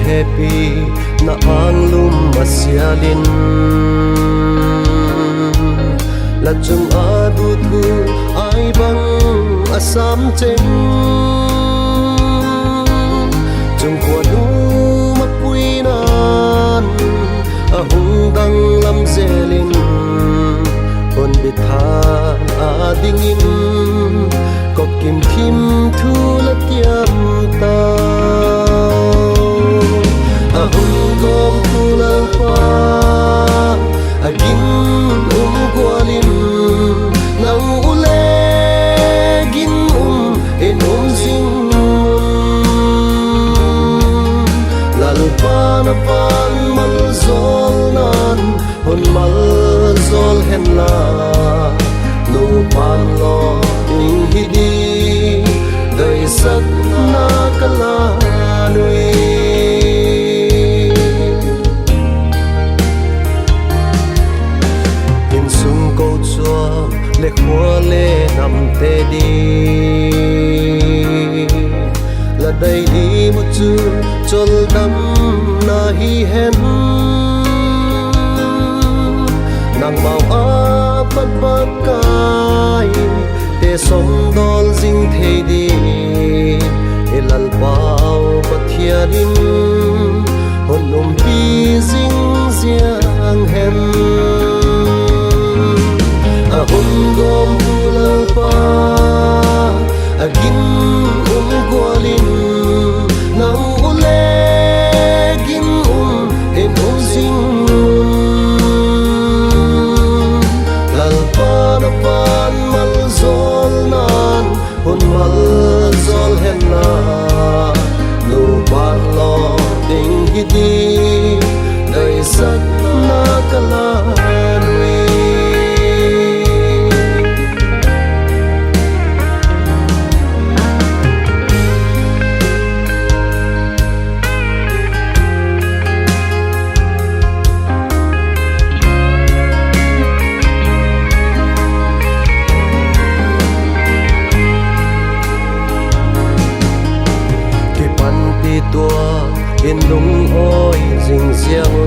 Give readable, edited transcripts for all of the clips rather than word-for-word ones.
happy na ang lumasyalin la chung adu thu ai bang asam cheng chung kwa nu mapuinan ahung dang lam zelin on bithan adingin kok kim kim thu la tiam ta ahung gom thu la pa agin gwalin nang ule gin in zing lalpa na pan mal zol nan hon mal zol hen la nu pan lo ding hidi dai sak na kala nui le khua le nam te đi là đây đi một chu chol đắm na hi hen nàng mau a pat pat kai te som dol jing the đi elal pau pathia din hon pi jing jiang hen ahum gom bulan pa agin gwalin nang ule gin en zing lal pa na pan mal zol nan hun mal zol hen na nu pan lo ding hidi dai sak na kala tua in lung oi jing jiang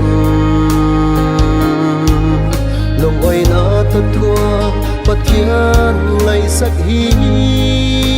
lung oi na thật thua pathian ngày sắc hi